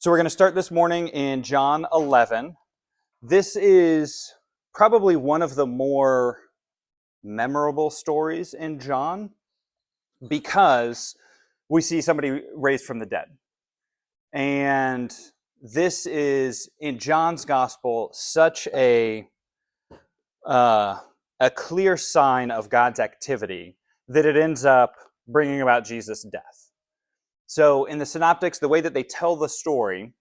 So we're going to start this morning in John 11. This is probably one of the more memorable stories in John because we see somebody raised from the dead. And this is, in John's gospel, such a clear sign of God's activity that it ends up bringing about Jesus' death. So in the synoptics, the way that they tell the story,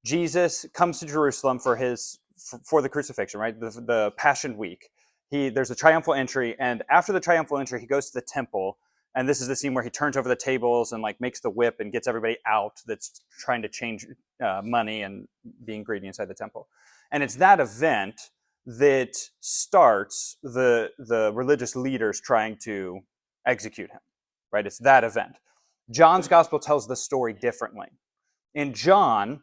Jesus comes to Jerusalem for the crucifixion, right? The Passion Week. There's a triumphal entry, and after the triumphal entry, he goes to the temple, and this is the scene where he turns over the tables and makes the whip and gets everybody out that's trying to change money and being greedy inside the temple. And it's that event that starts the religious leaders trying to execute him, right? It's that event. John's gospel tells the story differently. In John,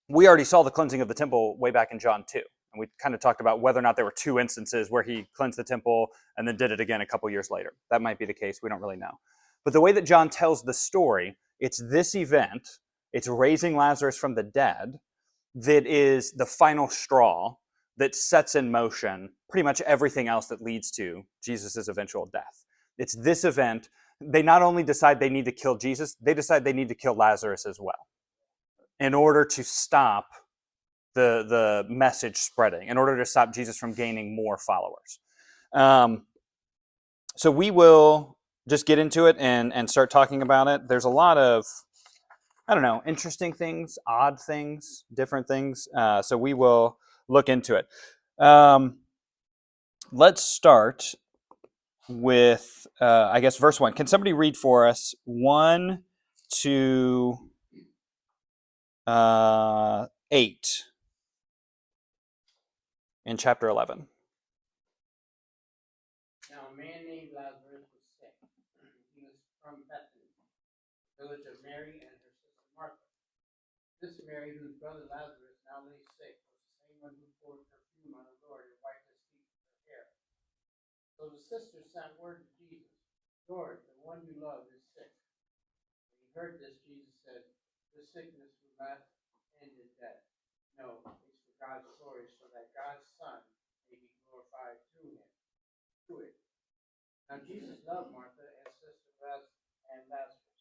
we already saw the cleansing of the temple way back in John 2. And we kind of talked about whether or not there were two instances where he cleansed the temple and then did it again a couple years later. That might be the case. We don't really know. But the way that John tells the story, it's this event, it's raising Lazarus from the dead, that is the final straw that sets in motion pretty much everything else that leads to Jesus' eventual death. It's this event. They not only decide they need to kill Jesus, they decide they need to kill Lazarus as well in order to stop the message spreading, in order to stop Jesus from gaining more followers. So we will just get into it and start talking about it. There's a lot of, interesting things, odd things, different things. So we will look into it. Let's start with, verse 1. Can somebody read for us 1 to 8 in chapter 11? Now a man named Lazarus was sick. He was from Bethany, village of Mary and her sister Martha. This Mary, whose brother Lazarus now lay sick, was the same one who poured perfume on the Lord and wiped his feet with her hair. So the sisters sent word to Jesus, "Lord, the one you love is sick." When he heard this, Jesus said, "This sickness will not end in death. No, it's for God's glory, so that God's Son may be glorified through it." Now Jesus loved Martha and Lazarus.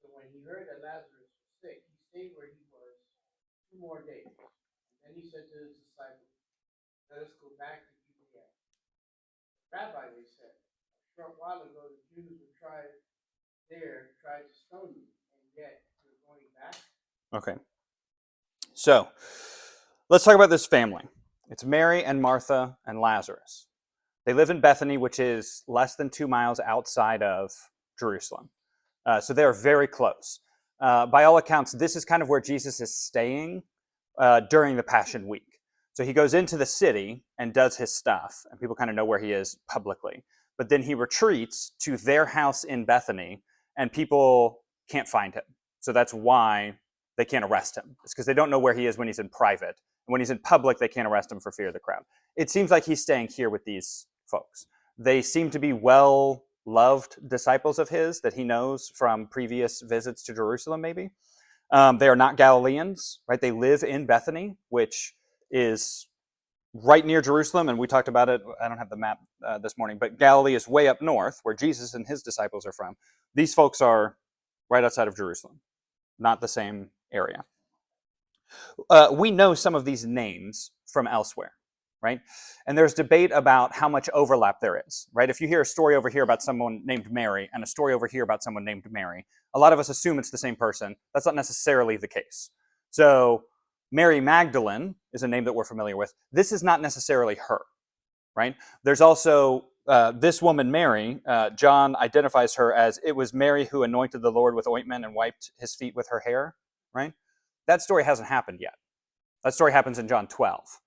So when he heard that Lazarus was sick, he stayed where he was 2 more days. And then he said to his disciples, "Let us go back to Judea." "Rabbi," they said, "a short while ago the Jews who tried to stone you, and yet you're going back?" Okay. So let's talk about this family. It's Mary and Martha and Lazarus. They live in Bethany, which is less than 2 miles outside of Jerusalem. So they're very close. By all accounts, this is kind of where Jesus is staying during the Passion Week. So he goes into the city and does his stuff, and people kind of know where he is publicly. But then he retreats to their house in Bethany, and people can't find him. So that's why they can't arrest him. It's because they don't know where he is when he's in private. And when he's in public, they can't arrest him for fear of the crowd. It seems like he's staying here with these folks. They seem to be well-loved disciples of his that he knows from previous visits to Jerusalem, maybe. They are not Galileans, right? They live in Bethany, which is right near Jerusalem, and we talked about it. I don't have the map this morning, but Galilee is way up north, where Jesus and his disciples are from. These folks are right outside of Jerusalem, not the same area. We know some of these names from elsewhere, right? And there's debate about how much overlap there is, right? If you hear a story over here about someone named Mary and a story over here about someone named Mary, a lot of us assume it's the same person. That's not necessarily the case. So Mary Magdalene is a name that we're familiar with. This is not necessarily her, right? There's also this woman, Mary. John identifies her as, it was Mary who anointed the Lord with ointment and wiped his feet with her hair, right? That story hasn't happened yet. That story happens in John 12.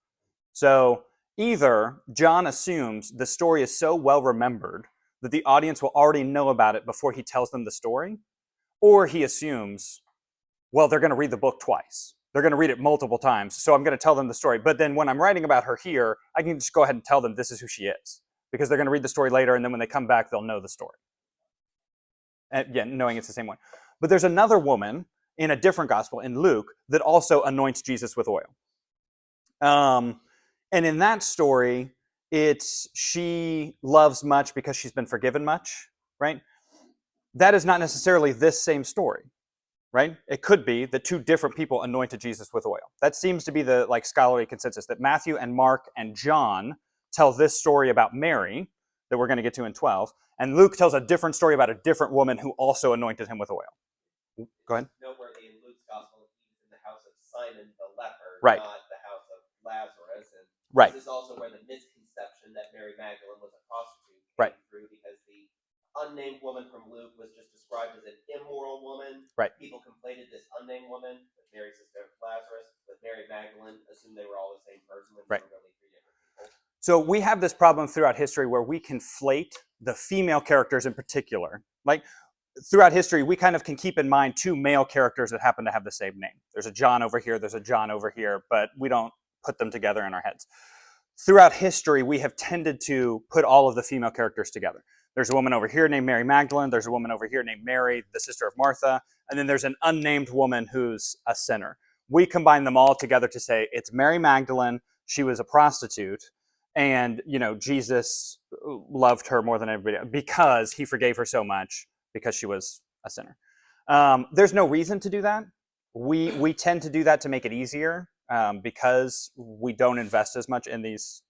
So either John assumes the story is so well remembered that the audience will already know about it before he tells them the story, or he assumes, well, they're going to read the book twice. They're going to read it multiple times, so I'm going to tell them the story. But then when I'm writing about her here, I can just go ahead and tell them this is who she is, because they're going to read the story later, and then when they come back, they'll know the story. And, knowing it's the same one. But there's another woman in a different gospel, in Luke, that also anoints Jesus with oil. And in that story, it's she loves much because she's been forgiven much, right? That is not necessarily this same story, right? It could be that two different people anointed Jesus with oil. That seems to be the scholarly consensus, that Matthew and Mark and John tell this story about Mary that we're going to get to in 12, and Luke tells a different story about a different woman who also anointed him with oil. Go ahead. Noteworthy in Luke's gospel, he was in the house of Simon the leper, Right. not the house of Lazarus. And right. This is also where the misconception that Mary Magdalene was a prostitute came right. through, because the unnamed woman from Luke was just described as an immoral woman. Right. People conflated this unnamed woman with Mary's sister Lazarus with Mary Magdalene, assumed they were all the same person when they were really three different people. So we have this problem throughout history where we conflate the female characters in particular. Throughout history, we kind of can keep in mind two male characters that happen to have the same name. There's a John over here, there's a John over here, but we don't put them together in our heads. Throughout history, we have tended to put all of the female characters together. There's a woman over here named Mary Magdalene, there's a woman over here named Mary, the sister of Martha, and then there's an unnamed woman who's a sinner. We combine them all together to say it's Mary Magdalene, she was a prostitute, and Jesus loved her more than everybody because he forgave her so much because she was a sinner. There's no reason to do that. We tend to do that to make it easier because we don't invest as much in these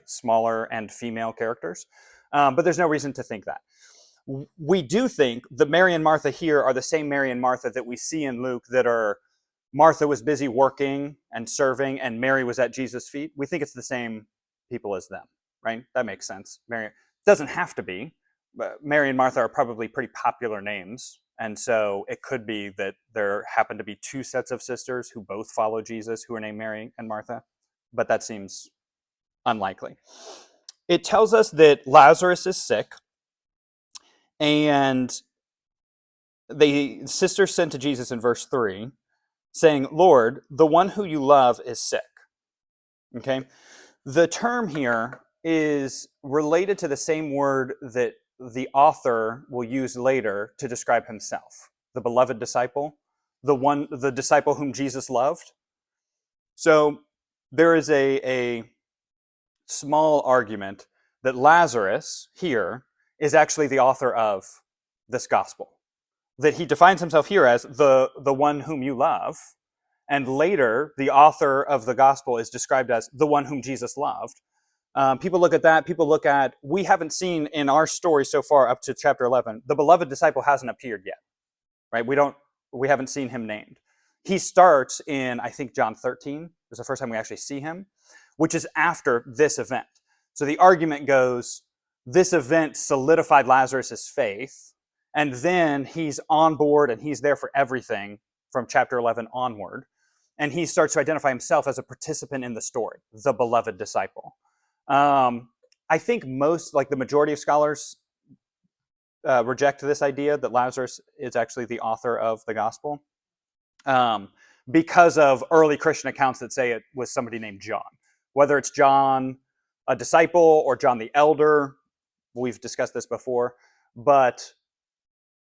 smaller and female characters. But there's no reason to think that. We do think that Mary and Martha here are the same Mary and Martha that we see in Luke, that are Martha was busy working and serving and Mary was at Jesus' feet. We think it's the same people as them, right? That makes sense. Mary doesn't have to be, but Mary and Martha are probably pretty popular names. And so it could be that there happen to be two sets of sisters who both follow Jesus who are named Mary and Martha, but that seems unlikely. It tells us that Lazarus is sick, and the sisters sent to Jesus in verse 3, saying, "Lord, the one who you love is sick." Okay? The term here is related to the same word that the author will use later to describe himself, the beloved disciple, the disciple whom Jesus loved. So there is a small argument that Lazarus here is actually the author of this gospel, that he defines himself here as the one whom you love, and later the author of the gospel is described as the one whom Jesus loved. People look at that. People look at, we haven't seen in our story so far up to chapter 11, the beloved disciple hasn't appeared yet, right? We haven't seen him named. He starts in, I think, John 13. It's the first time we actually see him, which is after this event. So the argument goes, this event solidified Lazarus's faith, and then he's on board and he's there for everything from chapter 11 onward. And he starts to identify himself as a participant in the story, the beloved disciple. I think the majority of scholars reject this idea that Lazarus is actually the author of the gospel because of early Christian accounts that say it was somebody named John. Whether it's John, a disciple, or John the elder, we've discussed this before, but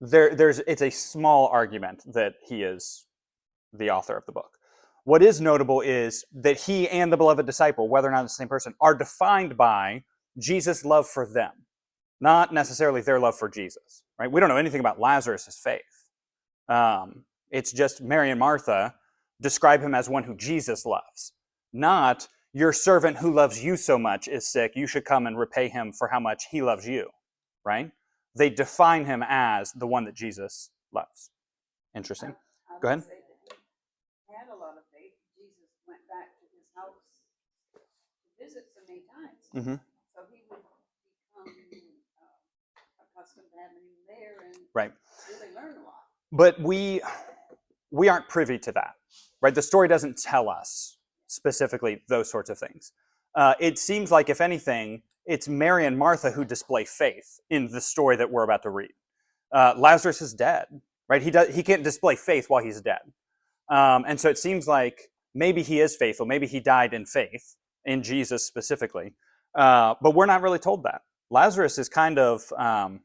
it's a small argument that he is the author of the book. What is notable is that he and the beloved disciple, whether or not it's the same person, are defined by Jesus' love for them, not necessarily their love for Jesus. Right? We don't know anything about Lazarus' faith. It's just Mary and Martha describe him as one who Jesus loves, not your servant who loves you so much is sick, you should come and repay him for how much he loves you. Right? They define him as the one that Jesus loves. Interesting. Go ahead. Had a lot of faith. Jesus went back to his house to visit so many times. Mm-hmm. So he would become accustomed to having him there and really learn a lot. But we aren't privy to that, right? The story doesn't tell us specifically those sorts of things. It seems like, if anything, it's Mary and Martha who display faith in the story that we're about to read. Lazarus is dead, right? He can't display faith while he's dead. And so it seems like maybe he is faithful. Maybe he died in faith in Jesus specifically. But we're not really told that. Lazarus is kind of an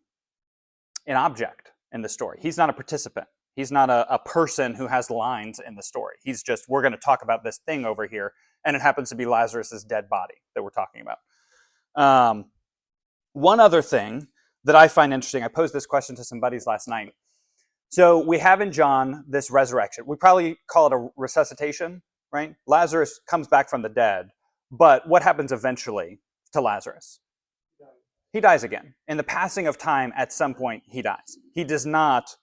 object in the story. He's not a participant. He's not a person who has lines in the story. He's just, we're going to talk about this thing over here, and it happens to be Lazarus' dead body that we're talking about. One other thing that I find interesting, I posed this question to some buddies last night. So we have in John this resurrection. We probably call it a resuscitation, right? Lazarus comes back from the dead, but what happens eventually to Lazarus? He dies again. In the passing of time, at some point, he dies. He does not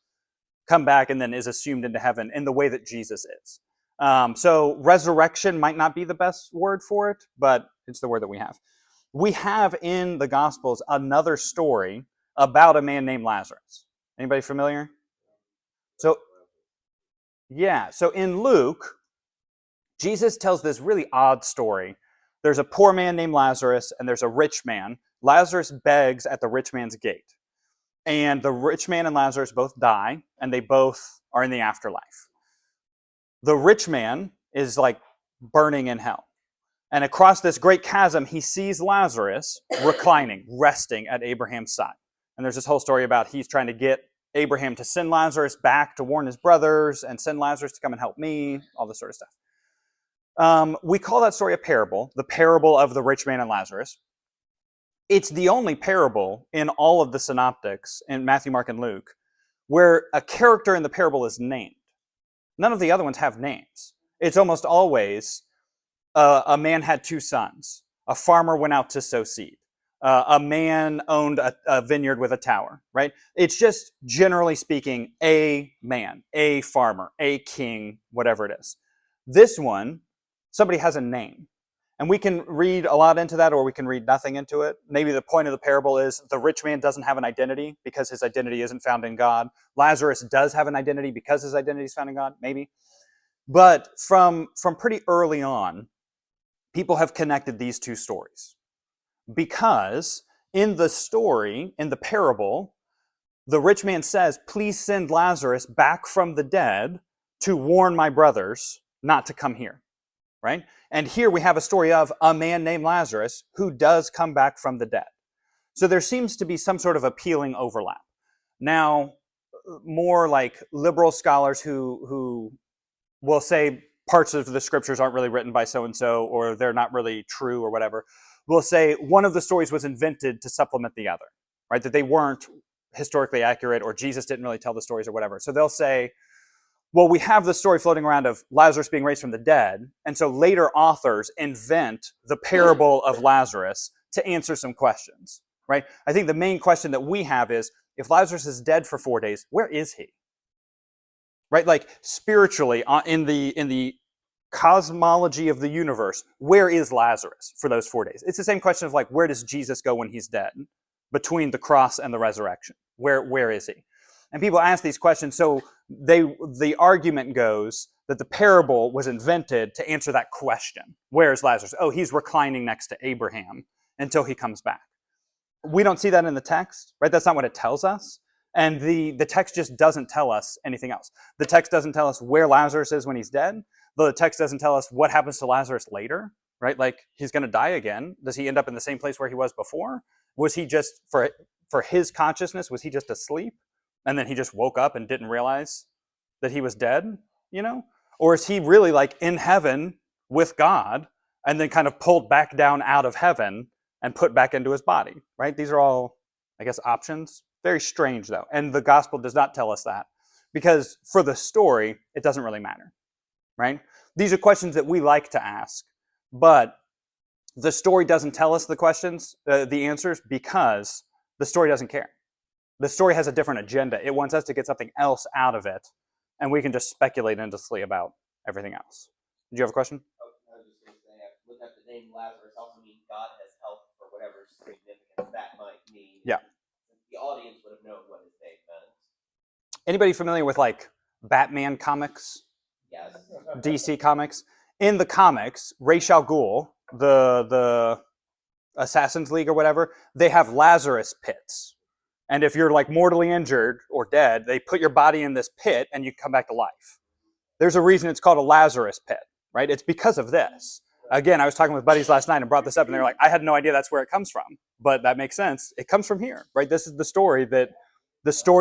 come back and then is assumed into heaven in the way that Jesus is. So resurrection might not be the best word for it, but it's the word that we have. We have in the Gospels another story about a man named Lazarus. Anybody familiar? So in Luke, Jesus tells this really odd story. There's a poor man named Lazarus, and there's a rich man. Lazarus begs at the rich man's gate. And the rich man and Lazarus both die, and they both are in the afterlife. The rich man is like burning in hell. And across this great chasm, he sees Lazarus reclining, resting at Abraham's side. And there's this whole story about he's trying to get Abraham to send Lazarus back to warn his brothers and send Lazarus to come and help me, all this sort of stuff. We call that story a parable, the parable of the rich man and Lazarus. It's the only parable in all of the synoptics, in Matthew, Mark, and Luke, where a character in the parable is named. None of the other ones have names. It's almost always a man had two sons. A farmer went out to sow seed. A man owned a vineyard with a tower, right? It's just, generally speaking, a man, a farmer, a king, whatever it is. This one, somebody has a name. And we can read a lot into that, or we can read nothing into it. Maybe the point of the parable is the rich man doesn't have an identity because his identity isn't found in God. Lazarus does have an identity because his identity is found in God, maybe. But from pretty early on, people have connected these two stories. Because in the story, in the parable, the rich man says, please send Lazarus back from the dead to warn my brothers not to come here, right? And here we have a story of a man named Lazarus who does come back from the dead. So there seems to be some sort of appealing overlap. Now, more like liberal scholars who will say parts of the scriptures aren't really written by so-and-so, or they're not really true or whatever, will say one of the stories was invented to supplement the other, right? That they weren't historically accurate, or Jesus didn't really tell the stories or whatever. So they'll say, well, we have the story floating around of Lazarus being raised from the dead, and so later authors invent the parable of Lazarus to answer some questions, right? I think the main question that we have is, if Lazarus is dead for 4 days, where is he? Right? Like spiritually, in the cosmology of the universe, where is Lazarus for those 4 days? It's the same question of like, where does Jesus go when he's dead? Between the cross and the resurrection. Where is he? And people ask these questions, so the argument goes that the parable was invented to answer that question. Where is Lazarus? Oh, he's reclining next to Abraham until he comes back. We don't see that in the text, right? That's not what it tells us. And the text just doesn't tell us anything else. The text doesn't tell us where Lazarus is when he's dead. The text doesn't tell us what happens to Lazarus later, right? Like, he's going to die again. Does he end up in the same place where he was before? Was he just, for his consciousness, was he just asleep? And then he just woke up and didn't realize that he was dead, you know? Or is he really like in heaven with God and then kind of pulled back down out of heaven and put back into his body, right? These are all, I guess, options. Very strange, though. And the gospel does not tell us that, because for the story, it doesn't really matter, right? These are questions that we like to ask, but the story doesn't tell us the questions, the answers, because the story doesn't care. The story has a different agenda. It wants us to get something else out of it, and we can just speculate endlessly about everything else. Did you have a question? Oh, I was just going to say, wouldn't have the name Lazarus also mean God has helped for whatever significance that might mean? Yeah. The audience would have known what his name meant. Anybody familiar with like Batman comics? Yes. DC comics? In the comics, Ra's al Ghul, the Assassin's League or whatever, they have Lazarus pits. And if you're like mortally injured or dead, they put your body in this pit and you come back to life. There's a reason it's called a Lazarus pit, right? It's because of this. Again, I was talking with buddies last night and brought this up, and they were like, I had no idea that's where it comes from. But that makes sense. It comes from here, right? This is the story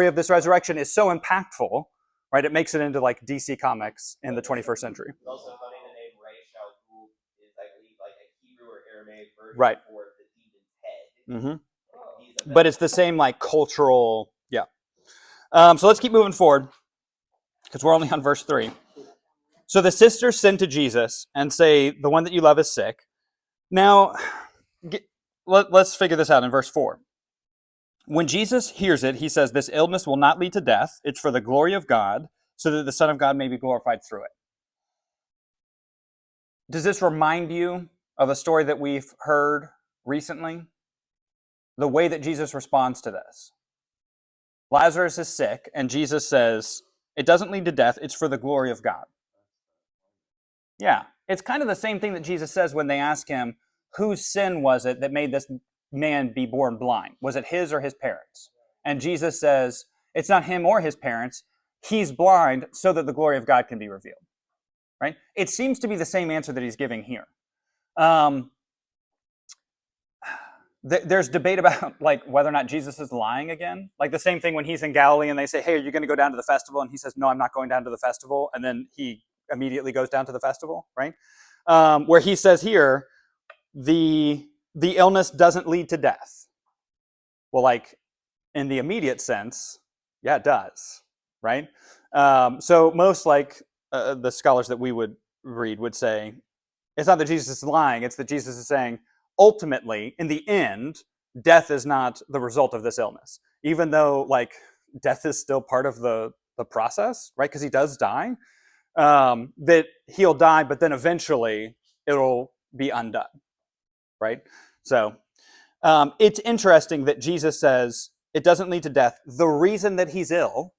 of this resurrection is so impactful right? It makes it into like DC Comics in the 21st century. It's also funny the name Resh Al Ghul is, I believe, like a Hebrew or Aramaic version Right. for the demon's head. Mm-hmm. But it's the same like cultural, yeah. So let's keep moving forward because we're only on verse 3. So the sisters send to Jesus and say, the one that you love is sick. Now, let's figure this out in verse 4. When Jesus hears it, he says, this illness will not lead to death. It's for the glory of God, so that the Son of God may be glorified through it. Does this remind you of a story that we've heard recently? The way that Jesus responds to this. Lazarus is sick, and Jesus says, it doesn't lead to death. It's for the glory of God. Yeah, it's kind of the same thing that Jesus says when they ask him, whose sin was it that made this man be born blind? Was it his or his parents? And Jesus says, it's not him or his parents. He's blind so that the glory of God can be revealed. Right? It seems to be the same answer that he's giving here. There's debate about like whether or not Jesus is lying again. Like the same thing when he's in Galilee and they say, hey, are you going to go down to the festival? And he says, no, I'm not going down to the festival. And then he immediately goes down to the festival, right? Where he says here, the illness doesn't lead to death. Well, like in the immediate sense, yeah, it does, right? So most like the scholars that we would read would say, it's not that Jesus is lying, it's that Jesus is saying, ultimately, in the end, death is not the result of this illness. Even though like death is still part of the process, right? Because he does die. That he'll die, but then eventually it'll be undone, right? So it's interesting that Jesus says it doesn't lead to death. The reason that he's ill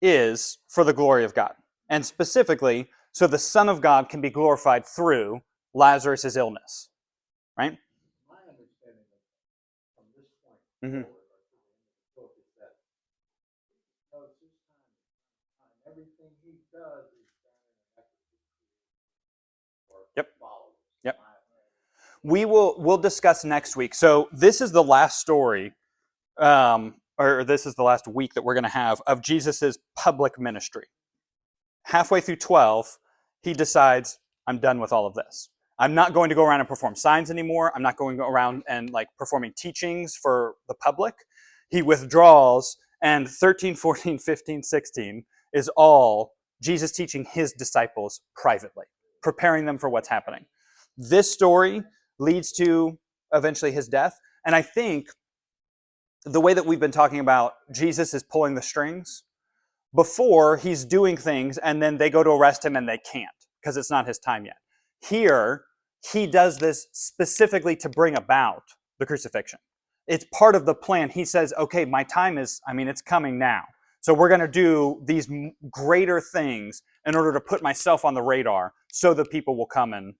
is for the glory of God. And specifically, so the Son of God can be glorified through Lazarus' illness, right? My understanding from this point Mm-hmm. forward, or to the end of the book, is that he knows his time. Everything he does is done in an effort to create or Yep. followers. Yep. We'll discuss next week. So this is the last story, or this is the last week that we're going to have of Jesus's public ministry. Halfway through 12, he decides, I'm done with all of this. I'm not going to go around and perform signs anymore. I'm not going to go around and like performing teachings for the public. He withdraws, and 13, 14, 15, 16 is all Jesus teaching his disciples privately, preparing them for what's happening. This story leads to eventually his death. And I think the way that we've been talking about Jesus is pulling the strings, before he's doing things and then they go to arrest him and they can't because it's not his time yet. Here, he does this specifically to bring about the crucifixion. It's part of the plan. He says, okay, my time is, it's coming now. So we're going to do these greater things in order to put myself on the radar so that people will come and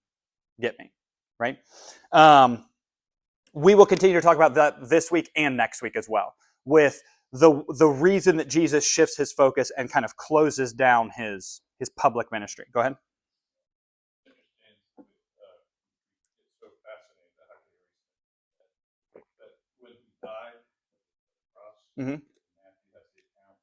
get me, right? We will continue to talk about that this week and next week as well, with the reason that Jesus shifts his focus and kind of closes down his public ministry. Go ahead. It's so fascinating that when he died on the cross, Mm-hmm. Matthew has the account,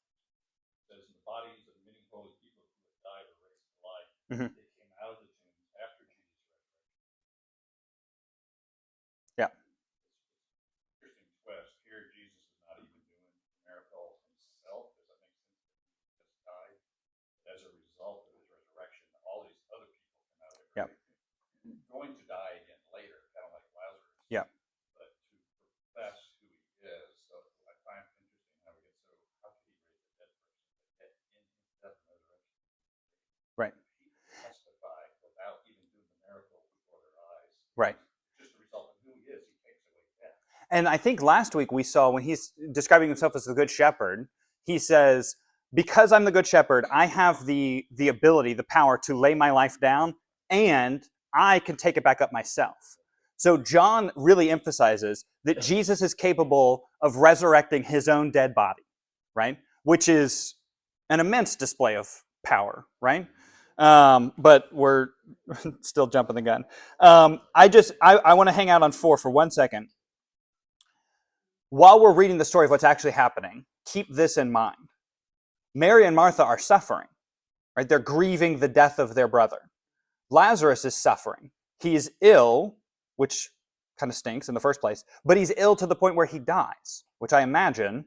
says the bodies of many holy people who had died were raised to life. Mm-hmm. They came out of the tombs after Jesus' resurrection. Yeah. Interesting twist. Here, Jesus is not even doing the miracle himself. Does that make sense? He just died. As a result of his resurrection, all these other people come out of the grave. Going to die again later, kind of like Lazarus. Yeah. But to profess who he is, so I find it interesting how we get so, how could he raise a dead person? But yet in his death and resurrection, Right. people testify without even doing the miracle before their eyes. Right. Just a result of who he is, he takes away death. And I think last week we saw when he's describing himself as the good shepherd, he says, because I'm the good shepherd, I have the ability, the power to lay my life down, and I can take it back up myself. So John really emphasizes that Jesus is capable of resurrecting his own dead body, right? Which is an immense display of power, right? But we're still jumping the gun. I want to hang out on 4 for 1 second. While we're reading the story of what's actually happening, keep this in mind. Mary and Martha are suffering, right? They're grieving the death of their brother. Lazarus is suffering. He is ill, which kind of stinks in the first place, but he's ill to the point where he dies, which I imagine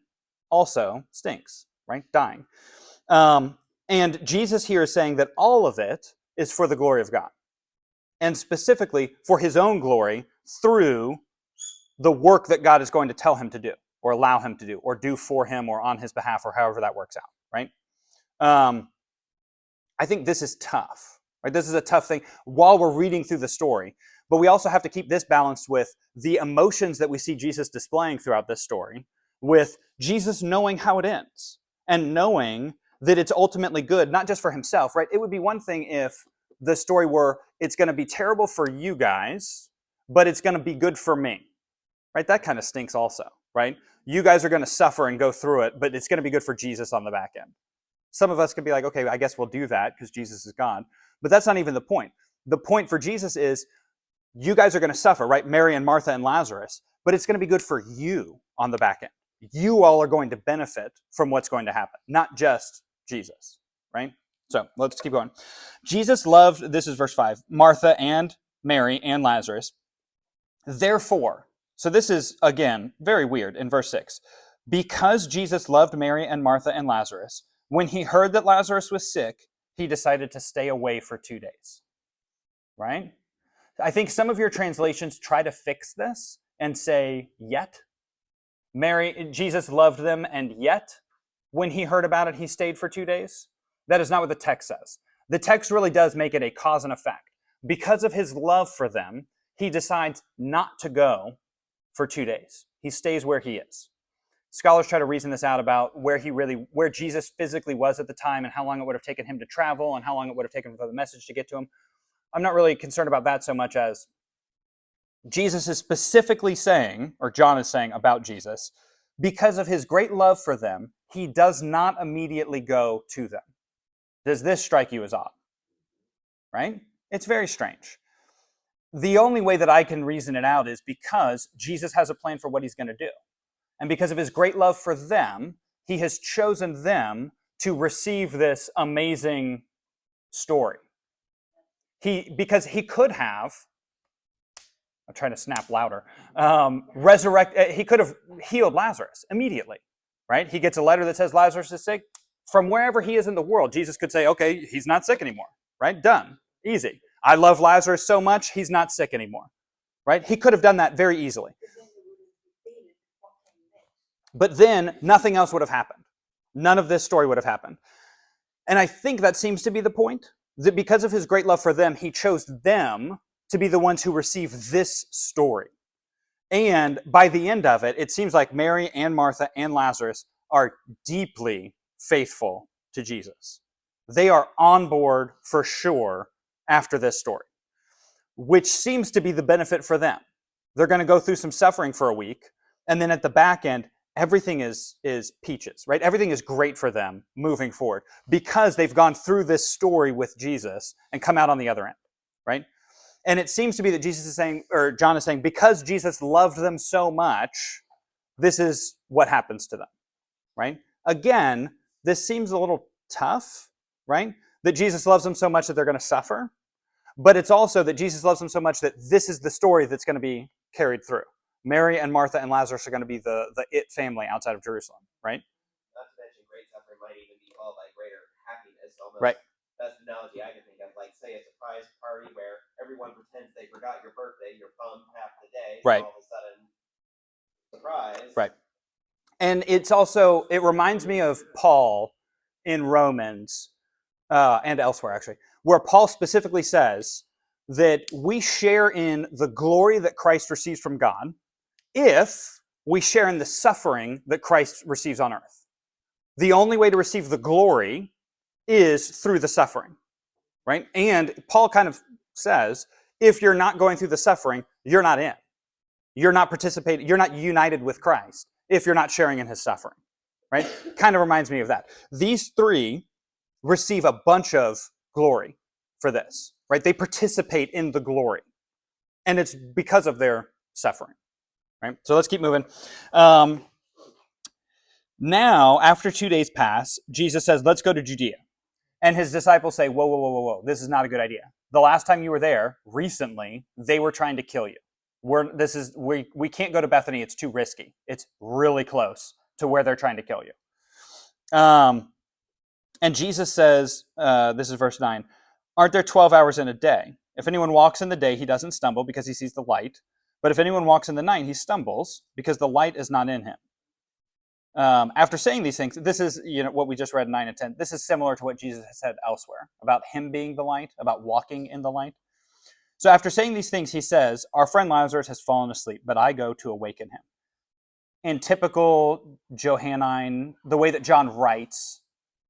also stinks, right? Dying. And Jesus here is saying that all of it is for the glory of God, and specifically for his own glory through the work that God is going to tell him to do, or allow him to do, or do for him, or on his behalf, or however that works out, right? I think this is tough, right? This is a tough thing while we're reading through the story, but we also have to keep this balanced with the emotions that we see Jesus displaying throughout this story, with Jesus knowing how it ends, and knowing that it's ultimately good, not just for himself, right? It would be one thing if the story were, it's going to be terrible for you guys, but it's going to be good for me, right? That kind of stinks also, right? You guys are going to suffer and go through it, but it's going to be good for Jesus on the back end. Some of us could be like, okay, I guess we'll do that because Jesus is God. But that's not even the point. The point for Jesus is, you guys are going to suffer, right? Mary and Martha and Lazarus, but it's going to be good for you on the back end. You all are going to benefit from what's going to happen, not just Jesus, right? So let's keep going. Jesus loved, this is verse 5, Martha and Mary and Lazarus. Therefore, so this is, again, very weird in verse 6. Because Jesus loved Mary and Martha and Lazarus, when he heard that Lazarus was sick, he decided to stay away for 2 days, right? I think some of your translations try to fix this and say, yet. Jesus loved them, and yet, when he heard about it, he stayed for 2 days. That is not what the text says. The text really does make it a cause and effect. Because of his love for them, he decides not to go for 2 days. He stays where he is. Scholars try to reason this out about where Jesus physically was at the time, and how long it would have taken him to travel, and how long it would have taken for the message to get to him. I'm not really concerned about that so much as Jesus is specifically saying, or John is saying about Jesus, because of his great love for them, he does not immediately go to them. Does this strike you as odd? Right? It's very strange. The only way that I can reason it out is because Jesus has a plan for what he's going to do. And because of his great love for them, he has chosen them to receive this amazing story. Because he could have, I'm trying to snap louder, he could have healed Lazarus immediately, right? He gets a letter that says Lazarus is sick. From wherever he is in the world, Jesus could say, okay, he's not sick anymore, right? Done. Easy. I love Lazarus so much, he's not sick anymore, right? He could have done that very easily. But then nothing else would have happened. None of this story would have happened. And I think that seems to be the point, that because of his great love for them, he chose them to be the ones who receive this story. And by the end of it, it seems like Mary and Martha and Lazarus are deeply faithful to Jesus. They are on board for sure after this story, which seems to be the benefit for them. They're going to go through some suffering for a week, and then at the back end, everything is peaches, right? Everything is great for them moving forward because they've gone through this story with Jesus and come out on the other end, right? And it seems to be that Jesus is saying, or John is saying, because Jesus loved them so much, this is what happens to them, right? Again, this seems a little tough, right? That Jesus loves them so much that they're going to suffer. But it's also that Jesus loves them so much that this is the story that's going to be carried through. Mary and Martha and Lazarus are going to be the it family outside of Jerusalem, right? Not to mention, great suffering might even be followed by greater happiness. Almost. Right. That's the analogy I can think of. Like, say, a surprise party where everyone pretends they forgot your birthday, you're bummed half the day, right. And all of a sudden, surprise. Right. And it's also, it reminds me of Paul in Romans, and elsewhere actually, where Paul specifically says that we share in the glory that Christ receives from God if we share in the suffering that Christ receives on earth. The only way to receive the glory is through the suffering, right? And Paul kind of says, if you're not going through the suffering, you're not in. You're not participating, you're not united with Christ if you're not sharing in his suffering, right? Kind of reminds me of that. These three receive a bunch of glory for this, right? They participate in the glory. And it's because of their suffering, right? So let's keep moving. Now, after 2 days pass, Jesus says, let's go to Judea. And his disciples say, whoa, whoa, whoa, whoa, whoa, this is not a good idea. The last time you were there, recently, they were trying to kill you. We can't go to Bethany. It's too risky. It's really close to where they're trying to kill you. And Jesus says, this is verse 9, aren't there 12 hours in a day? If anyone walks in the day, he doesn't stumble because he sees the light. But if anyone walks in the night, he stumbles because the light is not in him. After saying these things, this is what we just read in 9 and 10. This is similar to what Jesus has said elsewhere about him being the light, about walking in the light. So after saying these things, he says, our friend Lazarus has fallen asleep, but I go to awaken him. In typical Johannine, the way that John writes,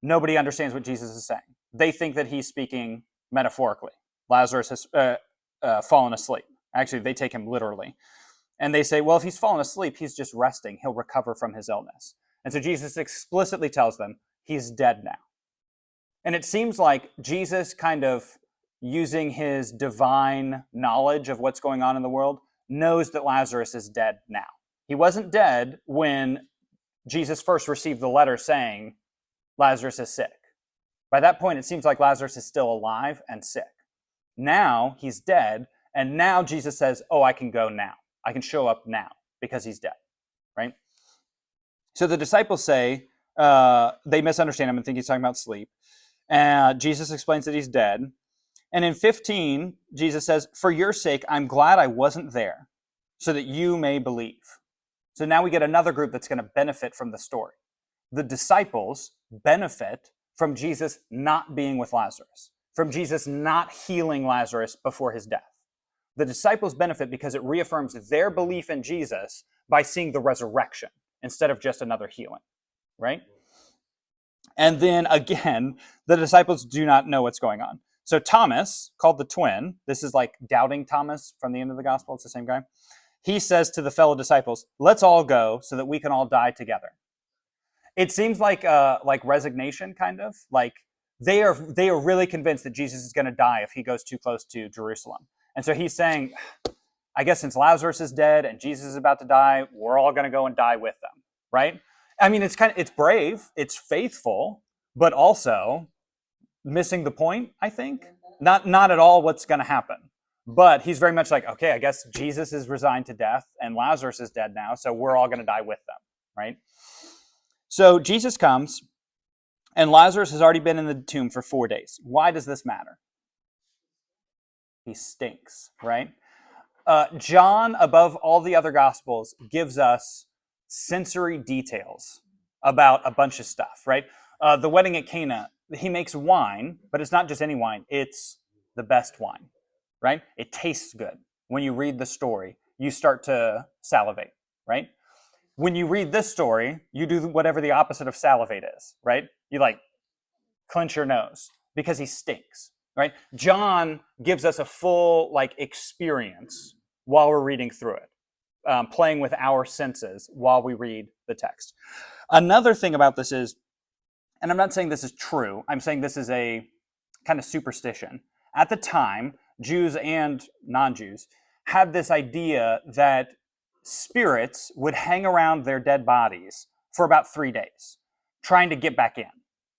nobody understands what Jesus is saying. They think that he's speaking metaphorically. Lazarus has fallen asleep. Actually, they take him literally. And they say, well, if he's fallen asleep, he's just resting. He'll recover from his illness. And so Jesus explicitly tells them he's dead now. And it seems like Jesus kind of using his divine knowledge of what's going on in the world knows that Lazarus is dead now. He wasn't dead when Jesus first received the letter saying Lazarus is sick. By that point, it seems like Lazarus is still alive and sick. Now he's dead, and now Jesus says, oh, I can go now. I can show up now because he's dead, right? So the disciples say, they misunderstand him and think he's talking about sleep. Jesus explains that he's dead. And in 15, Jesus says, for your sake, I'm glad I wasn't there so that you may believe. So now we get another group that's going to benefit from the story. The disciples benefit from Jesus not being with Lazarus, from Jesus not healing Lazarus before his death. The disciples benefit because it reaffirms their belief in Jesus by seeing the resurrection instead of just another healing, right? And then again, the disciples do not know what's going on. So Thomas, called the twin, this is like doubting Thomas from the end of the gospel, it's the same guy. He says to the fellow disciples, let's all go so that we can all die together. It seems like resignation, kind of. Like they are really convinced that Jesus is going to die if he goes too close to Jerusalem. And so he's saying, I guess since Lazarus is dead and Jesus is about to die, we're all going to go and die with them, right? I mean, it's brave, it's faithful, but also missing the point, I think. Not at all what's going to happen. But he's very much like, okay, I guess Jesus is resigned to death and Lazarus is dead now, so we're all going to die with them, right? So Jesus comes, and Lazarus has already been in the tomb for 4 days. Why does this matter? He stinks, right? John, above all the other Gospels, gives us sensory details about a bunch of stuff, right? The wedding at Cana, he makes wine, but it's not just any wine. It's the best wine, right? It tastes good. When you read the story, you start to salivate, right? When you read this story, you do whatever the opposite of salivate is, right? You clench your nose because he stinks, right? John gives us a full experience while we're reading through it, playing with our senses while we read the text. Another thing about this is, and I'm not saying this is true, I'm saying this is a kind of superstition. At the time, Jews and non-Jews had this idea that spirits would hang around their dead bodies for about 3 days, trying to get back in.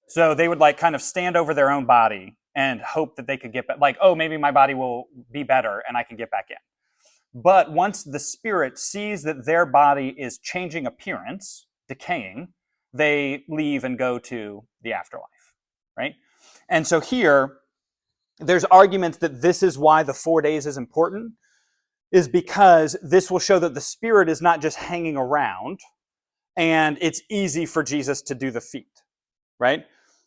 So they would kind of stand over their own body and hope that they could get back, oh, maybe my body will be better and I can get back in. But once the spirit sees that their body is changing appearance, decaying, they leave and go to the afterlife, right? And so here, there's arguments that this is why the 4 days is important, is because this will show that the spirit is not just hanging around and it's easy for Jesus to do the feat, right?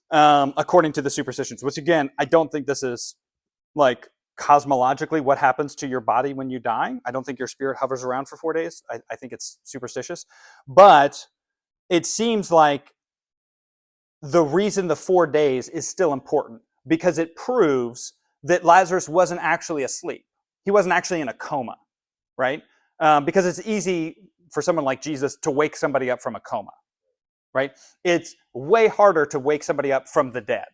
According to the superstitions, which again, I don't think this is cosmologically what happens to your body when you die. I don't think your spirit hovers around for 4 days. I think it's superstitious. But it seems like the reason the 4 days is still important because it proves that Lazarus wasn't actually asleep. He wasn't actually in a coma, right? Because it's easy for someone like Jesus to wake somebody up from a coma, right? It's way harder to wake somebody up from the dead,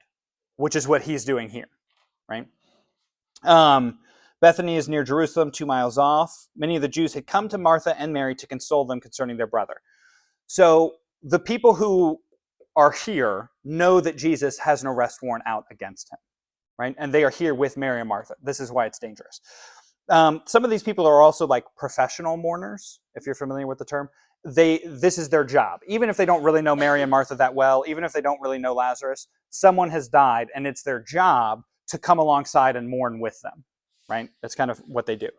which is what he's doing here, right? Bethany is near Jerusalem, 2 miles off. Many of the Jews had come to Martha and Mary to console them concerning their brother. So the people who are here know that Jesus has an arrest warrant out against him, right? And they are here with Mary and Martha. This is why it's dangerous. Some of these people are also like professional mourners, if you're familiar with the term. This is their job. Even if they don't really know Mary and Martha that well, even if they don't really know Lazarus, someone has died, and it's their job to come alongside and mourn with them, right? That's kind of what they do.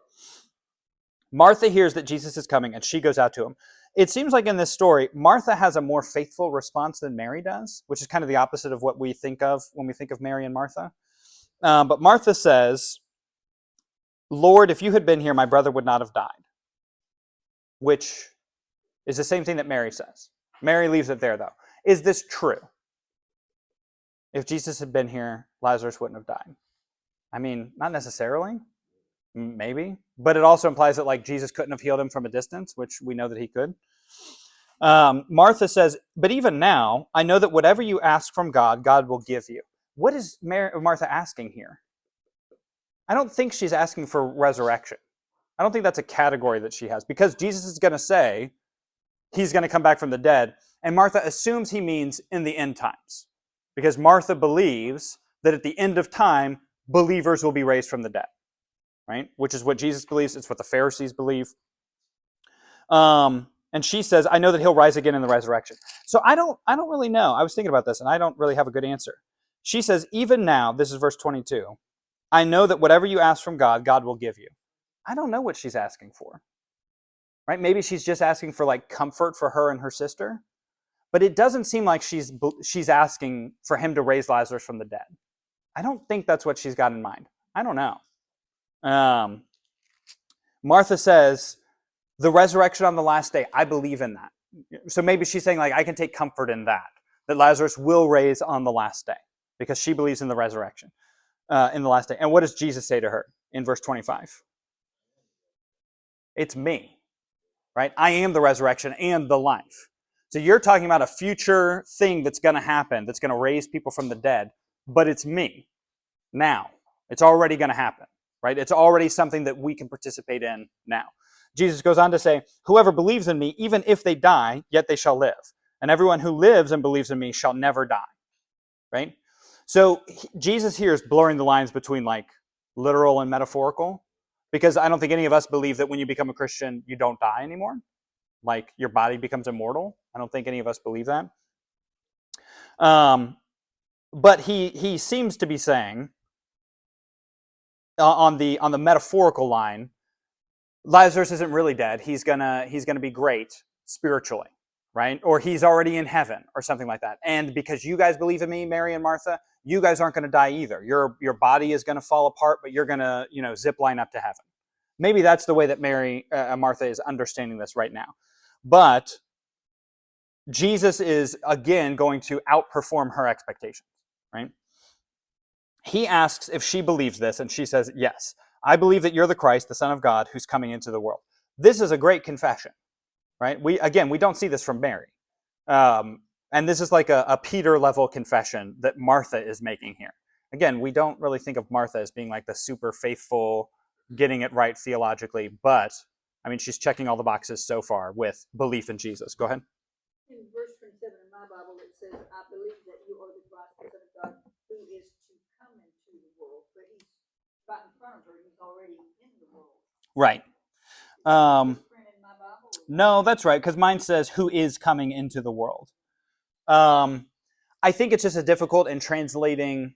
Martha hears that Jesus is coming, and she goes out to him. It seems like in this story, Martha has a more faithful response than Mary does, which is kind of the opposite of what we think of when we think of Mary and Martha. But Martha says, Lord, if you had been here, my brother would not have died, which is the same thing that Mary says. Mary leaves it there, though. Is this true? If Jesus had been here, Lazarus wouldn't have died. I mean, not necessarily. Maybe. But it also implies that like Jesus couldn't have healed him from a distance, which we know that he could. Martha says, but even now, I know that whatever you ask from God, God will give you. What is Martha asking here? I don't think she's asking for resurrection. I don't think that's a category that she has, because Jesus is going to say he's going to come back from the dead. And Martha assumes he means in the end times, because Martha believes that at the end of time, believers will be raised from the dead, right? Which is what Jesus believes. It's what the Pharisees believe. And she says, I know that he'll rise again in the resurrection. So I don't really know. I was thinking about this, and I don't really have a good answer. She says, even now, this is verse 22, I know that whatever you ask from God, God will give you. I don't know what she's asking for, right? Maybe she's just asking for like comfort for her and her sister, but it doesn't seem like she's asking for him to raise Lazarus from the dead. I don't think that's what she's got in mind. I don't know. Martha says, the resurrection on the last day, I believe in that. So maybe she's saying like, I can take comfort in that Lazarus will raise on the last day, because she believes in the resurrection in the last day. And what does Jesus say to her in verse 25? It's me, right? I am the resurrection and the life. So you're talking about a future thing that's going to happen, that's going to raise people from the dead, but it's me now. It's already going to happen, right? It's already something that we can participate in now. Jesus goes on to say, whoever believes in me, even if they die, yet they shall live. And everyone who lives and believes in me shall never die, right? So Jesus here is blurring the lines between like literal and metaphorical, because I don't think any of us believe that when you become a Christian, you don't die anymore. Like your body becomes immortal. I don't think any of us believe that. But he seems to be saying on the metaphorical line, Lazarus isn't really dead. He's gonna be great spiritually, right? Or he's already in heaven or something like that. And because you guys believe in me, Mary and Martha, you guys aren't going to die either. Your body is going to fall apart, but you're going to, zip line up to heaven. Maybe that's the way that Martha is understanding this right now. But Jesus is, again, going to outperform her expectations, right? He asks if she believes this, and she says, yes, I believe that you're the Christ, the Son of God, who's coming into the world. This is a great confession, right? We don't see this from Mary. And this is like a Peter-level confession that Martha is making here. Again, we don't really think of Martha as being like the super faithful, getting it right theologically, but, I mean, she's checking all the boxes so far with belief in Jesus. Go ahead. In verse 27 in my Bible, it says, I believe that you are the Christ, the Son of God, who is to come into the world. But he's right in front of her. He's already in the world. Right. In my Bible, no, that's right, because mine says, who is coming into the world. I think it's just a difficult in translating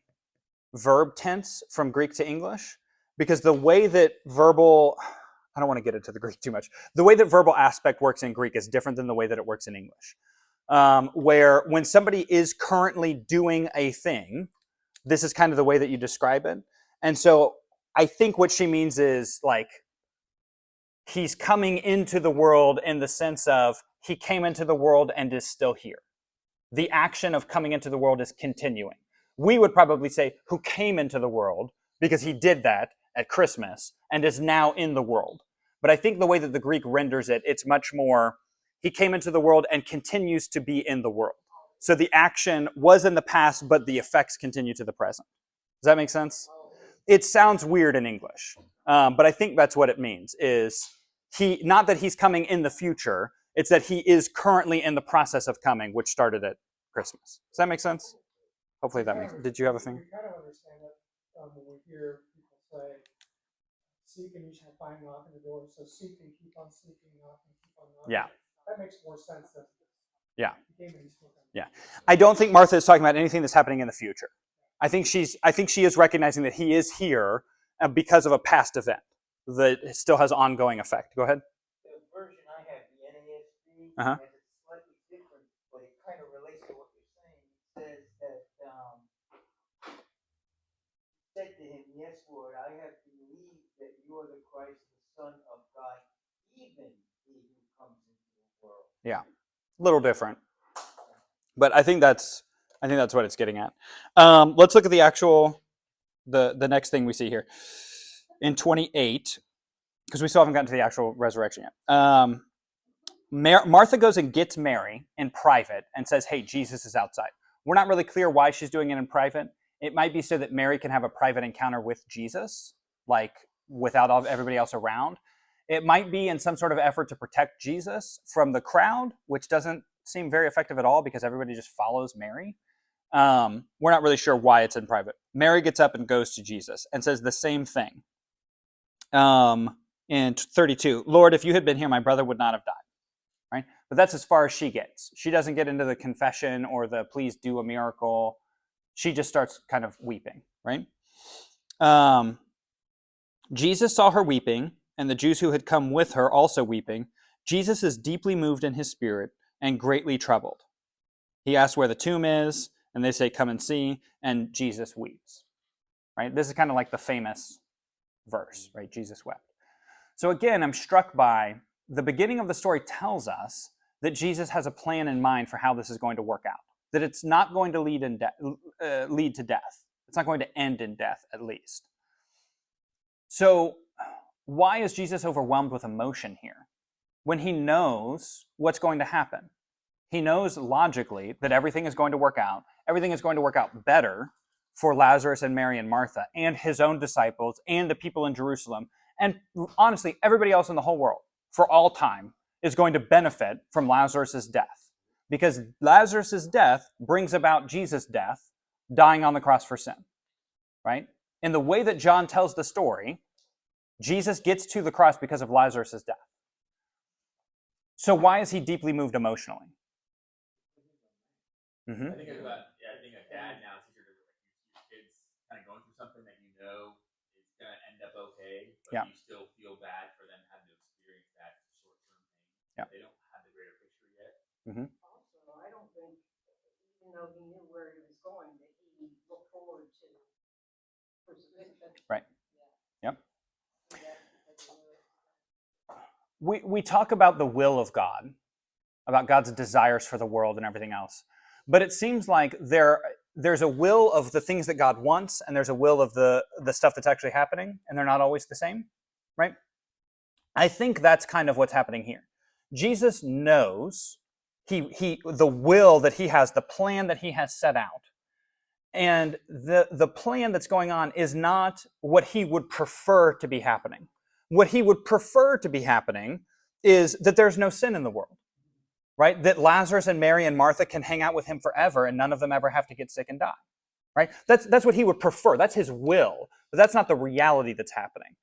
verb tense from Greek to English, because the way that I don't want to get into the Greek too much. The way that verbal aspect works in Greek is different than the way that it works in English. Where when somebody is currently doing a thing, this is kind of the way that you describe it. And so I think what she means is like, he's coming into the world in the sense of he came into the world and is still here. The action of coming into the world is continuing. We would probably say who came into the world, because he did that at Christmas and is now in the world. But I think the way that the Greek renders it, it's much more, he came into the world and continues to be in the world. So the action was in the past, but the effects continue to the present. Does that make sense? It sounds weird in English, but I think that's what it means, is not that he's coming in the future, It's that he is currently in the process of coming, which started at Christmas. Does that make sense? Hopefully that makes. Did you have a thing? We kind of understand it when we hear people say, "Seek and you shall find, knock on the door." So seek and keep on seeking, knock and keep on knocking. Yeah. That makes more sense than. Yeah. Yeah. I don't think Martha is talking about anything that's happening in the future. I think she is recognizing that he is here because of a past event that still has ongoing effect. Go ahead. The version I have, the NASB, Uh-huh. has it slightly different, but it kind of relates to what you're saying. It says that said to him, "Yes, Lord, I have believed that you are the Christ, the Son of God, even he who comes into the world." Yeah, a little different, but I think that's what it's getting at. Let's look at the actual the next thing we see here in 28, because we still haven't gotten to the actual resurrection yet. Martha goes and gets Mary in private and says, "Hey, Jesus is outside." We're not really clear why she's doing it in private. It might be so that Mary can have a private encounter with Jesus, like without everybody else around. It might be in some sort of effort to protect Jesus from the crowd, which doesn't seem very effective at all because everybody just follows Mary. We're not really sure why it's in private. Mary gets up and goes to Jesus and says the same thing. In 32, "Lord, if you had been here, my brother would not have died." Right? But that's as far as she gets. She doesn't get into the confession or the please do a miracle. She just starts kind of weeping, right? Jesus saw her weeping, and the Jews who had come with her also weeping. Jesus is deeply moved in his spirit and greatly troubled. He asks where the tomb is, and they say, "Come and see," and Jesus weeps, right? This is kind of like the famous verse, right? Jesus wept. So again, I'm struck by the beginning of the story tells us that Jesus has a plan in mind for how this is going to work out, that it's not going to lead to death. It's not going to end in death, at least. So why is Jesus overwhelmed with emotion here when he knows what's going to happen? He knows logically that everything is going to work out. Everything is going to work out better for Lazarus and Mary and Martha and his own disciples and the people in Jerusalem. And honestly, everybody else in the whole world for all time is going to benefit from Lazarus' death, because Lazarus' death brings about Jesus' death, dying on the cross for sin, right? In the way that John tells the story, Jesus gets to the cross because of Lazarus' death. So why is he deeply moved emotionally? Mm-hmm. I think it's about, being a dad now, it's easier to your kids kind of going through something that you know is going to end up okay, but you still feel bad for them having to experience that short-term pain. Yeah. They don't have the greater picture yet. Mm-hmm. Also, I don't think, even though he knew where he was going, that he looked forward to crucifixion. Right. Yeah. Yep. Because he knew We talk about the will of God, about God's desires for the world and everything else. But it seems like there's a will of the things that God wants, and there's a will of the stuff that's actually happening, and they're not always the same, right? I think that's kind of what's happening here. Jesus knows the will that he has, the plan that he has set out. And the plan that's going on is not what he would prefer to be happening. What he would prefer to be happening is that there's no sin in the world, right? That Lazarus and Mary and Martha can hang out with him forever and none of them ever have to get sick and die, right? That's what he would prefer. That's his will, but that's not the reality that's happening.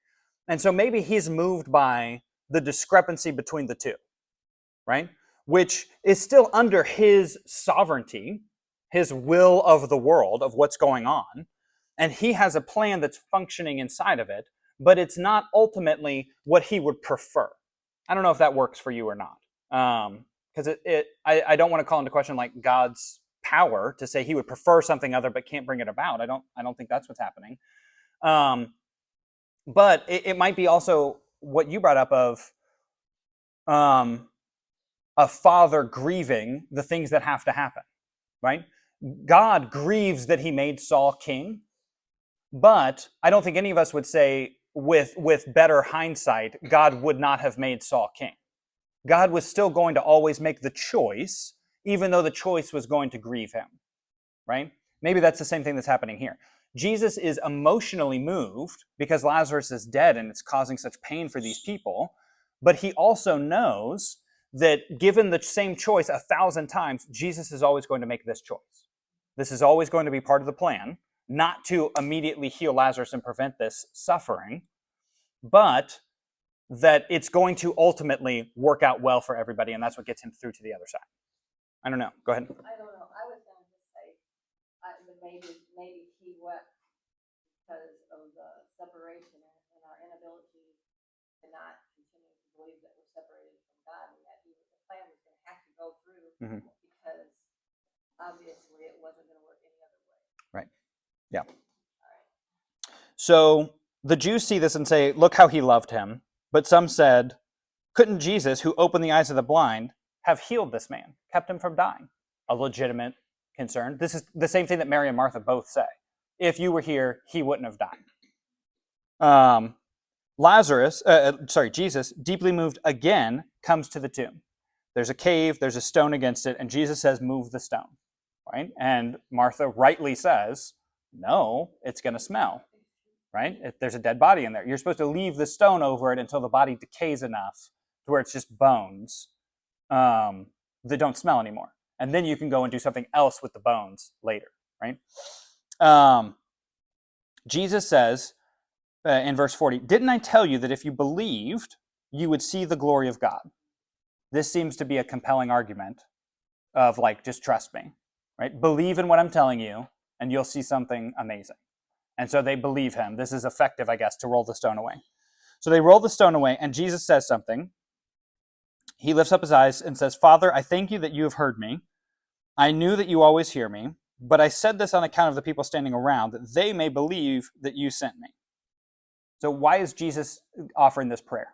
And so maybe he's moved by the discrepancy between the two, right? Which is still under his sovereignty, his will of the world, of what's going on. And he has a plan that's functioning inside of it, but it's not ultimately what he would prefer. I don't know if that works for you or not. Because I don't want to call into question like God's power to say he would prefer something other but can't bring it about. I don't think that's what's happening. But it might be also what you brought up of a father grieving the things that have to happen, right? God grieves that he made Saul king, but I don't think any of us would say with better hindsight, God would not have made Saul king. God was still going to always make the choice, even though the choice was going to grieve him, right? Maybe that's the same thing that's happening here. Jesus is emotionally moved because Lazarus is dead and it's causing such pain for these people, but he also knows that given the same choice 1,000 times, Jesus is always going to make this choice. This is always going to be part of the plan, not to immediately heal Lazarus and prevent this suffering, but that it's going to ultimately work out well for everybody, and that's what gets him through to the other side. I don't know. Go ahead. I don't know, I was gonna just say, maybe he wept because of the separation and our inability to not continue to believe that we're separated from God, and that the plan was gonna have to go through, because obviously it wasn't gonna work any other way. Right. Yeah. So the Jews see this and say, look how he loved him. But some said, couldn't Jesus, who opened the eyes of the blind, have healed this man, kept him from dying? A legitimate concern. This is the same thing that Mary and Martha both say. If you were here, he wouldn't have died. Jesus, deeply moved again, comes to the tomb. There's a cave, there's a stone against it, and Jesus says, move the stone. Right? And Martha rightly says, no, it's going to smell. Right? If there's a dead body in there. You're supposed to leave the stone over it until the body decays enough to where it's just bones that don't smell anymore. And then you can go and do something else with the bones later. Right? Jesus says in verse 40, didn't I tell you that if you believed, you would see the glory of God? This seems to be a compelling argument of like, just trust me. Right? Believe in what I'm telling you, and you'll see something amazing. And so they believe him. This is effective, I guess, to roll the stone away. So they roll the stone away, and Jesus says something. He lifts up his eyes and says, Father, I thank you that you have heard me. I knew that you always hear me, but I said this on account of the people standing around, that they may believe that you sent me. So why is Jesus offering this prayer?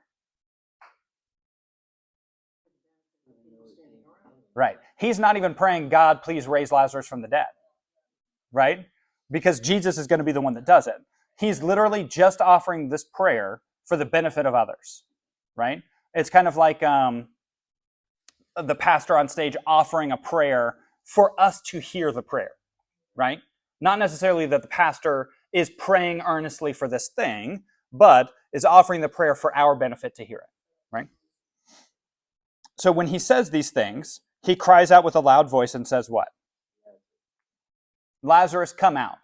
Right. He's not even praying, God, please raise Lazarus from the dead. Right? Because Jesus is going to be the one that does it. He's literally just offering this prayer for the benefit of others, right? It's kind of like the pastor on stage offering a prayer for us to hear the prayer, right? Not necessarily that the pastor is praying earnestly for this thing, but is offering the prayer for our benefit to hear it, right? So when he says these things, he cries out with a loud voice and says what? Lazarus, come out.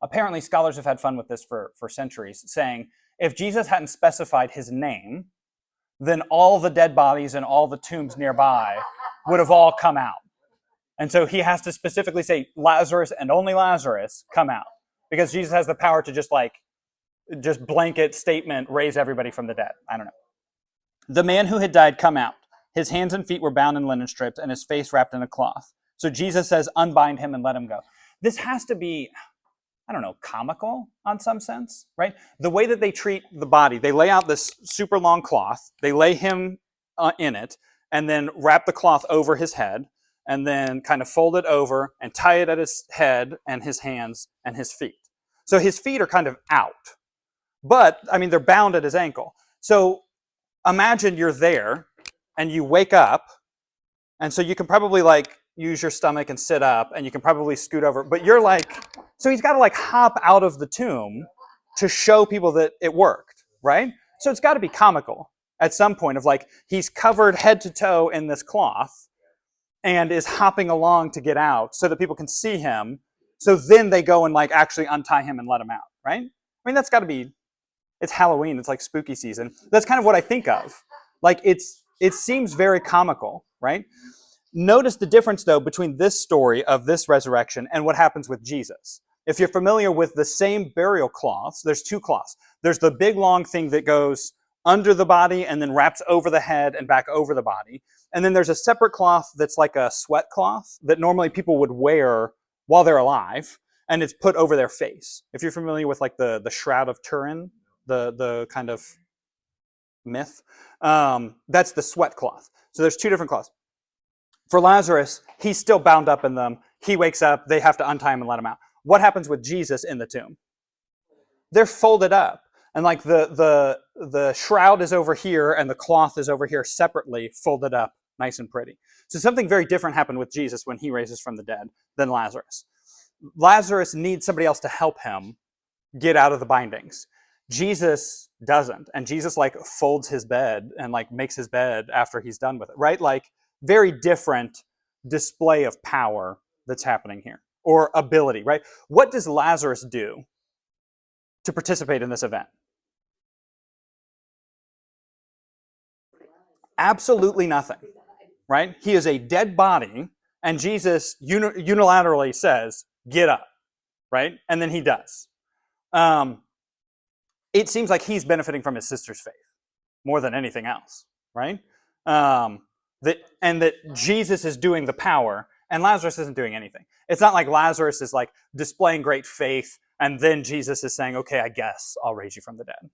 Apparently, scholars have had fun with this for centuries, saying if Jesus hadn't specified his name, then all the dead bodies and all the tombs nearby would have all come out. And so he has to specifically say, Lazarus and only Lazarus, come out. Because Jesus has the power to just blanket statement, raise everybody from the dead. I don't know. The man who had died, come out. His hands and feet were bound in linen strips and his face wrapped in a cloth. So Jesus says, unbind him and let him go. This has to be, I don't know, comical on some sense, right? The way that they treat the body, they lay out this super long cloth, they lay him in it, and then wrap the cloth over his head, and then kind of fold it over and tie it at his head and his hands and his feet. So his feet are kind of out, but, I mean, they're bound at his ankle. So imagine you're there, and you wake up, and so you can probably use your stomach and sit up, and you can probably scoot over, but you're so he's got to hop out of the tomb to show people that it worked, right? So it's got to be comical at some point of he's covered head to toe in this cloth and is hopping along to get out so that people can see him. So then they go and actually untie him and let him out, right? I mean, that's got to be, it's Halloween. It's spooky season. That's kind of what I think of. It seems very comical, right? Notice the difference, though, between this story of this resurrection and what happens with Jesus. If you're familiar with the same burial cloths, there's two cloths. There's the big long thing that goes under the body and then wraps over the head and back over the body. And then there's a separate cloth that's like a sweat cloth that normally people would wear while they're alive, and it's put over their face. If you're familiar with the Shroud of Turin, the kind of myth, that's the sweat cloth. So there's two different cloths. For Lazarus, he's still bound up in them. He wakes up, they have to untie him and let him out. What happens with Jesus in the tomb? They're folded up. And the shroud is over here and the cloth is over here separately, folded up, nice and pretty. So something very different happened with Jesus when he raises from the dead than Lazarus. Lazarus needs somebody else to help him get out of the bindings. Jesus doesn't. And Jesus like folds his bed and like makes his bed after he's done with it, right? Like very different display of power that's happening here, or ability, right? What does Lazarus do to participate in this event? Absolutely nothing, right? He is a dead body, and Jesus unilaterally says, get up, right? And then he does. It seems like he's benefiting from his sister's faith more than anything else, right? That Jesus is doing the power, and Lazarus isn't doing anything. It's not like Lazarus is like displaying great faith, and then Jesus is saying, okay, I guess I'll raise you from the dead.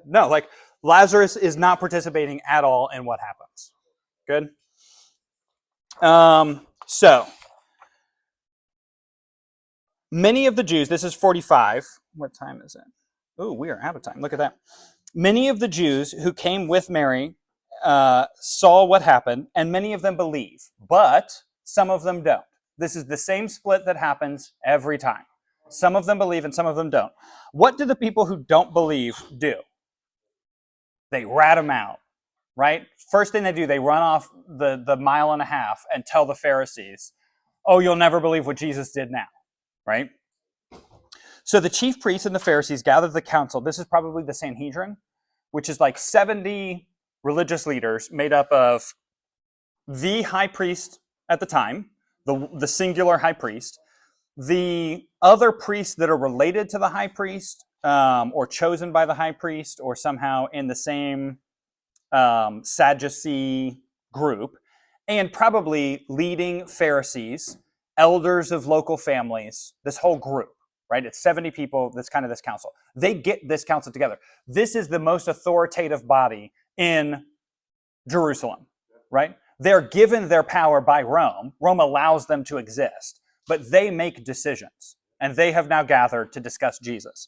No, like Lazarus is not participating at all in what happens. Good? So, many of the Jews, this is 45. What time is it? Oh, we are out of time. Look at that. Many of the Jews who came with Mary saw what happened, and many of them believe, but some of them don't. This is the same split that happens every time. Some of them believe and some of them don't. What do the people who don't believe do? They rat them out, right? First thing they do, they run off the mile and a half and tell the Pharisees, oh, you'll never believe what Jesus did now, right? So the chief priests and the Pharisees gathered the council. This is probably the Sanhedrin, which is like 70 religious leaders made up of the high priest at the time, the singular high priest, the other priests that are related to the high priest, or chosen by the high priest, or somehow in the same Sadducee group, and probably leading Pharisees, elders of local families, this whole group, right? It's 70 people, that's kind of this council. They get this council together. This is the most authoritative body in Jerusalem, right? They're given their power by Rome. Rome allows them to exist, but they make decisions, and they have now gathered to discuss Jesus.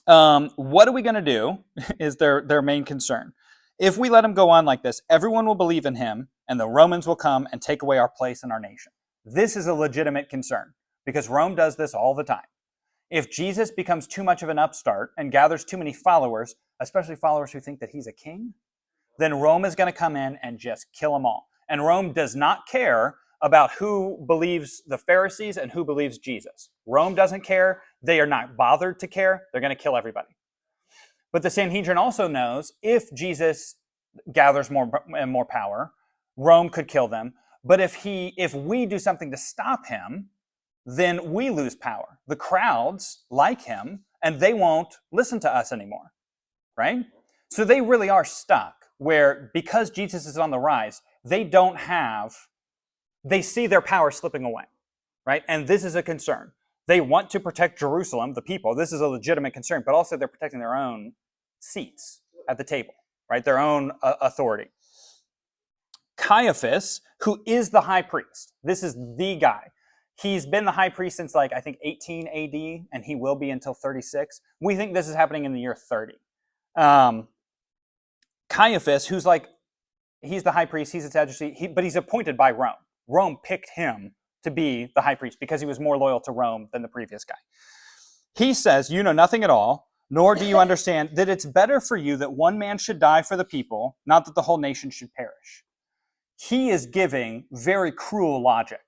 What are we going to do is their main concern. If we let him go on like this, everyone will believe in him, and the Romans will come and take away our place in our nation. This is a legitimate concern, because Rome does this all the time. If Jesus becomes too much of an upstart and gathers too many followers, especially followers who think that he's a king, then Rome is going to come in and just kill them all. And Rome does not care about who believes the Pharisees and who believes Jesus. Rome doesn't care. They are not bothered to care. They're going to kill everybody. But the Sanhedrin also knows if Jesus gathers more and more power, Rome could kill them. But if we do something to stop him, then we lose power. The crowds like him, and they won't listen to us anymore, right? So they really are stuck where, because Jesus is on the rise, they see their power slipping away, right? And this is a concern. They want to protect Jerusalem, the people. This is a legitimate concern, but also they're protecting their own seats at the table, right? Their own authority. Caiaphas, who is the high priest, this is the guy. He's been the high priest since I think 18 AD, and he will be until 36. We think this is happening in the year 30. Caiaphas, he's the high priest, he's a Sadducee, but he's appointed by Rome. Rome picked him to be the high priest because he was more loyal to Rome than the previous guy. He says, you know nothing at all, nor do you understand that it's better for you that one man should die for the people, not that the whole nation should perish. He is giving very cruel logic.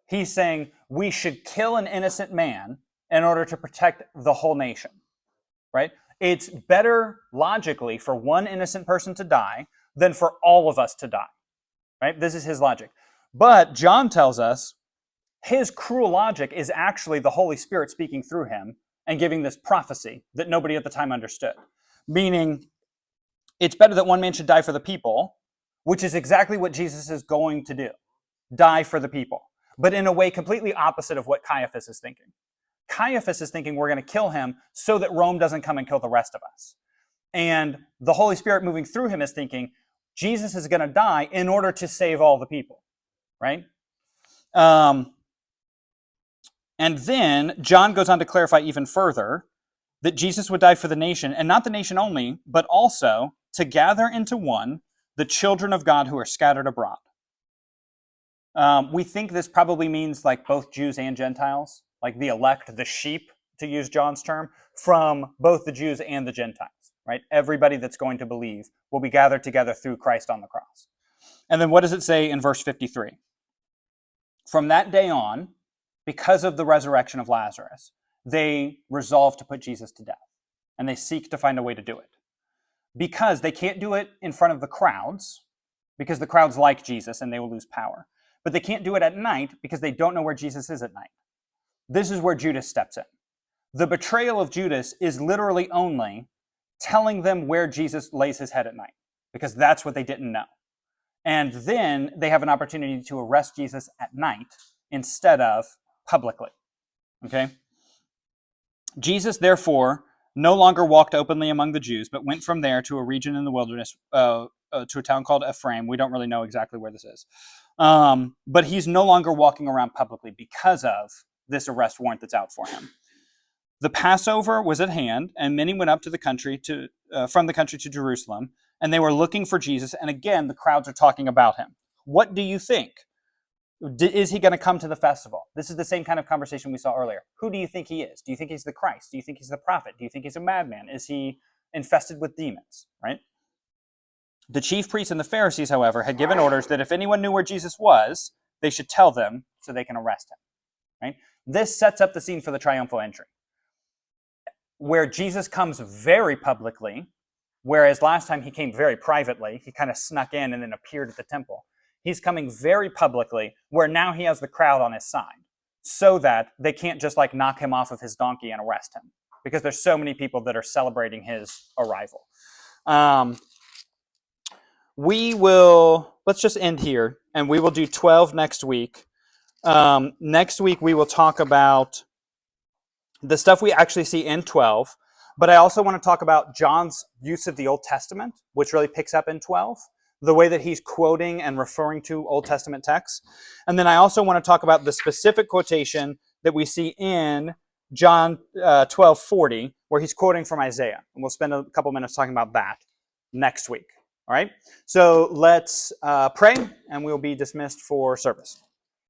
He's saying we should kill an innocent man in order to protect the whole nation, right? It's better logically for one innocent person to die than for all of us to die, right? This is his logic. But John tells us his cruel logic is actually the Holy Spirit speaking through him and giving this prophecy that nobody at the time understood. Meaning, it's better that one man should die for the people, which is exactly what Jesus is going to do. Die for the people. But in a way completely opposite of what Caiaphas is thinking. Caiaphas is thinking we're going to kill him so that Rome doesn't come and kill the rest of us. And the Holy Spirit moving through him is thinking Jesus is going to die in order to save all the people. Right? And then John goes on to clarify even further that Jesus would die for the nation, and not the nation only, but also to gather into one the children of God who are scattered abroad. We think this probably means both Jews and Gentiles, like the elect, the sheep to use John's term, from both the Jews and the Gentiles, right? Everybody that's going to believe will be gathered together through Christ on the cross. And then what does it say in verse 53? From that day on, because of the resurrection of Lazarus, they resolve to put Jesus to death, and they seek to find a way to do it. Because they can't do it in front of the crowds, because the crowds like Jesus and they will lose power. But they can't do it at night because they don't know where Jesus is at night. This is where Judas steps in. The betrayal of Judas is literally only telling them where Jesus lays his head at night, because that's what they didn't know. And then they have an opportunity to arrest Jesus at night instead of publicly. Okay? Jesus, therefore, no longer walked openly among the Jews, but went from there to a region in the wilderness, to a town called Ephraim. We don't really know exactly where this is. But he's no longer walking around publicly because of this arrest warrant that's out for him. The Passover was at hand, and many went up to the country from the country to Jerusalem, and they were looking for Jesus. And again, the crowds are talking about him. What do you think? Is he going to come to the festival? This is the same kind of conversation we saw earlier. Who do you think he is? Do you think he's the Christ? Do you think he's the prophet? Do you think he's a madman? Is he infested with demons? Right? The chief priests and the Pharisees, however, had given orders that if anyone knew where Jesus was, they should tell them so they can arrest him. Right? This sets up the scene for the triumphal entry, where Jesus comes very publicly, whereas last time he came very privately. He kind of snuck in and then appeared at the temple. He's coming very publicly, where now he has the crowd on his side, so that they can't just like knock him off of his donkey and arrest him, because there's so many people that are celebrating his arrival. Let's just end here, and we will do 12 next week. Next week, we will talk about the stuff we actually see in 12, but I also want to talk about John's use of the Old Testament, which really picks up in 12. The way that he's quoting and referring to Old Testament texts. And then I also want to talk about the specific quotation that we see in John 12:40, where he's quoting from Isaiah. And we'll spend a couple minutes talking about that next week. All right? So let's pray, and we'll be dismissed for service.